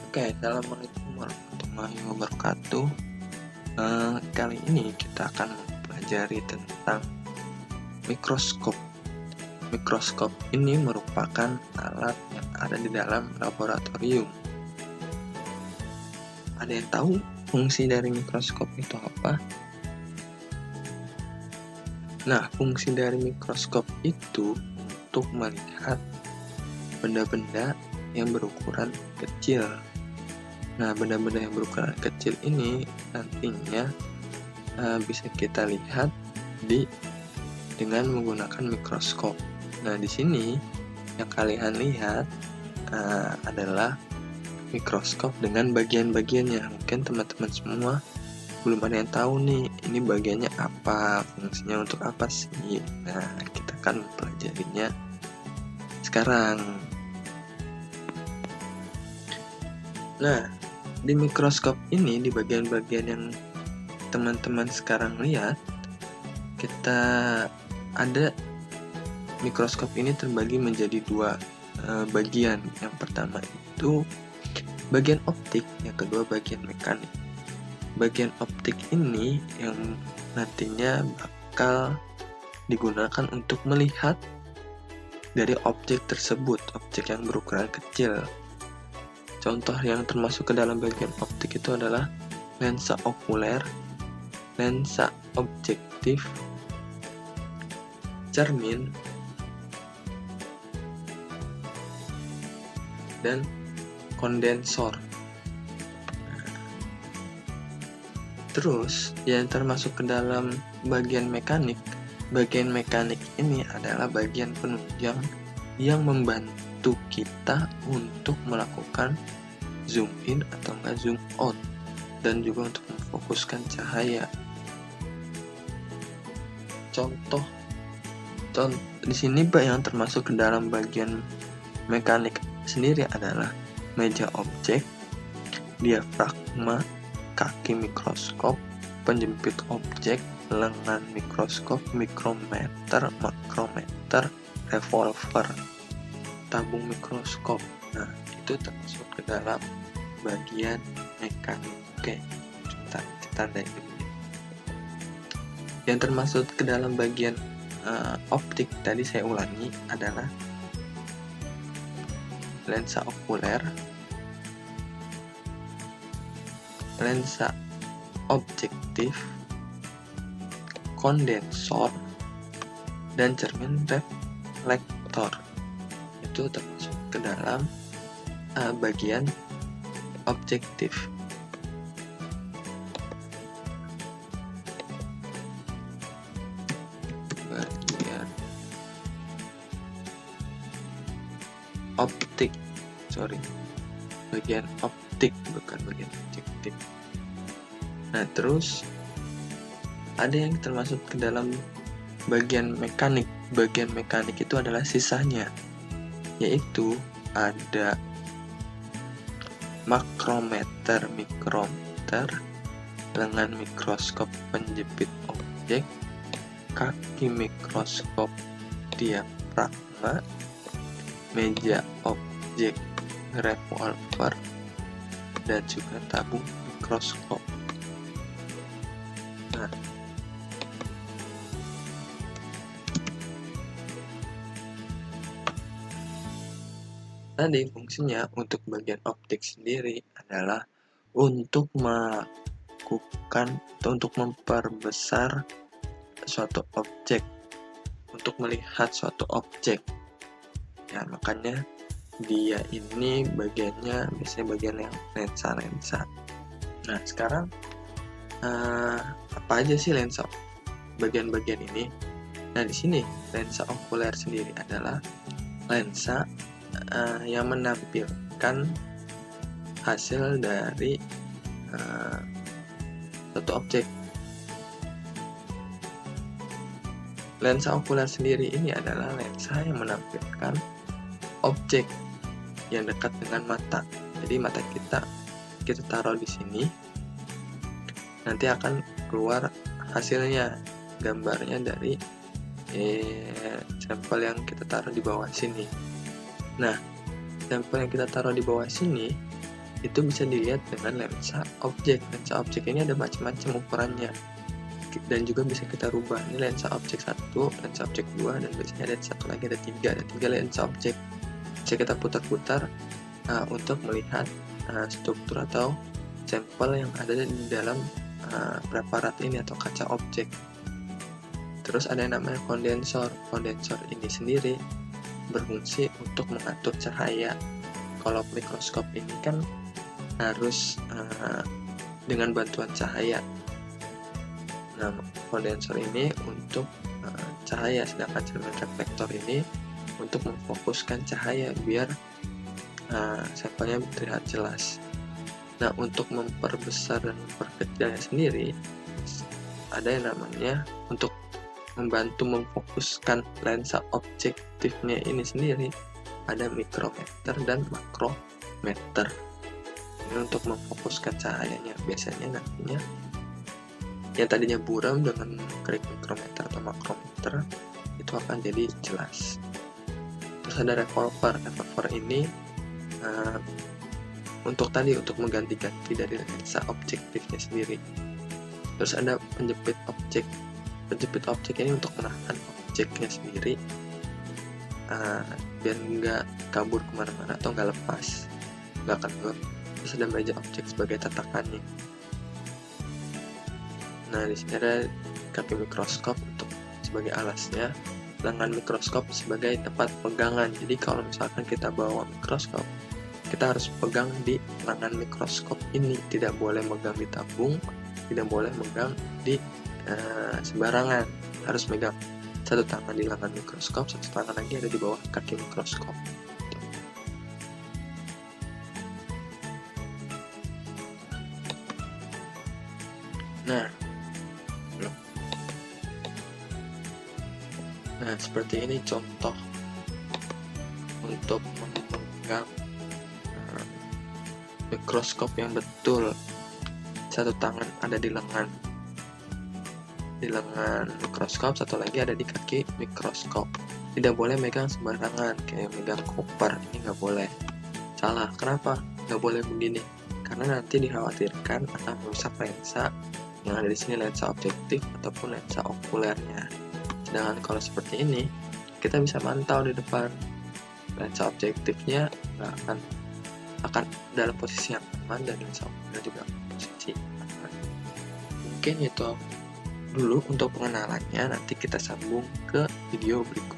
Oke, assalamualaikum warahmatullahi wabarakatuh. Kali ini kita akan mempelajari tentang mikroskop. Mikroskop ini merupakan alat yang ada di dalam laboratorium. Ada yang tahu fungsi dari mikroskop itu apa? Nah, fungsi dari mikroskop itu untuk melihat benda-benda yang berukuran kecil. Nah, benda-benda yang berukuran kecil ini nantinya bisa kita lihat dengan menggunakan mikroskop. Nah, di sini yang kalian lihat adalah mikroskop dengan bagian-bagiannya. Mungkin teman-teman semua belum ada yang tahu nih, ini bagiannya apa, fungsinya untuk apa sih. Nah, kita akan mempelajarinya sekarang. Nah, di mikroskop ini, di bagian-bagian yang teman-teman sekarang lihat, kita ada mikroskop ini terbagi menjadi dua bagian. Yang pertama itu bagian optik, yang kedua bagian mekanik. Bagian optik ini yang nantinya bakal digunakan untuk melihat dari objek tersebut, objek yang berukuran kecil. Contoh yang termasuk ke dalam bagian optik itu adalah lensa okuler, lensa objektif, cermin, dan kondensor. Terus yang termasuk ke dalam bagian mekanik ini adalah bagian penunjang yang membantu kita untuk melakukan zoom in atau enggak zoom out, dan juga untuk memfokuskan cahaya. Contoh di sini yang termasuk ke dalam bagian mekanik sendiri adalah meja objek, diafragma, kaki mikroskop, penjepit objek, lengan mikroskop, mikrometer, makrometer, revolver, tabung mikroskop. Nah, itu termasuk ke dalam bagian mekanik. Oke, kita tandai dulu. Yang termasuk ke dalam bagian optik tadi saya ulangi adalah lensa okuler, lensa objektif, kondensor, dan cermin reflektor. Itu termasuk ke dalam bagian objektif. Bagian optik, bukan bagian objektif. Nah, terus ada yang termasuk ke dalam bagian mekanik. Bagian mekanik itu adalah sisanya, yaitu ada makrometer, mikrometer, lengan mikroskop penjepit objek, kaki mikroskop diafragma, meja objek revolver, dan juga tabung mikroskop. Nah, tadi fungsinya untuk bagian optik sendiri adalah untuk melakukan atau untuk memperbesar suatu objek, untuk melihat suatu objek. Ya, makanya dia ini bagiannya biasanya bagian yang lensa. Nah, sekarang apa aja sih lensa bagian-bagian ini? Nah, di sini lensa okuler sendiri adalah lensa yang menampilkan hasil dari suatu objek. Lensa okuler sendiri ini adalah lensa yang menampilkan objek yang dekat dengan mata. Jadi mata kita taruh di sini, nanti akan keluar hasilnya, gambarnya dari sampel yang kita taruh di bawah sini. Nah, sampel yang kita taruh di bawah sini itu bisa dilihat dengan lensa objek. Lensa objek ini ada macam-macam ukurannya, dan juga bisa kita rubah. Ini lensa objek 1, lensa objek 2, dan biasanya ada satu lagi, ada 3 lensa objek. Bisa kita putar-putar untuk melihat struktur atau sampel yang ada di dalam preparat ini atau kaca objek. Terus ada yang namanya kondensor. Kondensor ini sendiri berfungsi untuk mengatur cahaya. Kalau mikroskop ini kan harus dengan bantuan cahaya. Nah, kondensor ini untuk cahaya, sedangkan cermin reflektor ini untuk memfokuskan cahaya biar sampelnya terlihat jelas. Nah, untuk memperbesar dan memperkecilnya sendiri, ada yang namanya untuk membantu memfokuskan lensa objektifnya ini sendiri, ada mikrometer dan makrometer. Ini untuk memfokuskan cahayanya. Biasanya nantinya yang tadinya buram dengan klik mikrometer atau makrometer itu akan jadi jelas. Terus ada revolver. Revolver ini untuk mengganti-ganti dari lensa objektifnya sendiri. Terus ada penjepit objek. Penjepit objek ini untuk menahan objeknya sendiri biar nggak kabur kemana-mana atau nggak lepas, nggak kendor. Terus ada meja objek sebagai tatakannya. Nah, di sini ada kaki mikroskop untuk sebagai alasnya, lengan mikroskop sebagai tempat pegangan. Jadi kalau misalkan kita bawa mikroskop, kita harus pegang di lengan mikroskop ini, tidak boleh megang di tabung, tidak boleh megang di sembarangan. Harus megang satu tangan di lengan mikroskop, satu tangan lagi ada di bawah kaki mikroskop. Nah, seperti ini contoh untuk memegang mikroskop yang betul. Satu tangan ada di lengan mikroskop, satu lagi ada di kaki mikroskop. Tidak boleh megang sembarangan, kayak megang koper, ini nggak boleh. Salah, kenapa? Nggak boleh begini, karena nanti dikhawatirkan akan merusak lensa yang ada di sini, lensa objektif ataupun lensa okulernya. Sedangkan kalau seperti ini, kita bisa mantau di depan. Lensa objektifnya nggak akan dalam posisi yang aman, dan lensa okuler juga posisi aman. Mungkin itu dulu untuk pengenalannya, nanti kita sambung ke video berikutnya.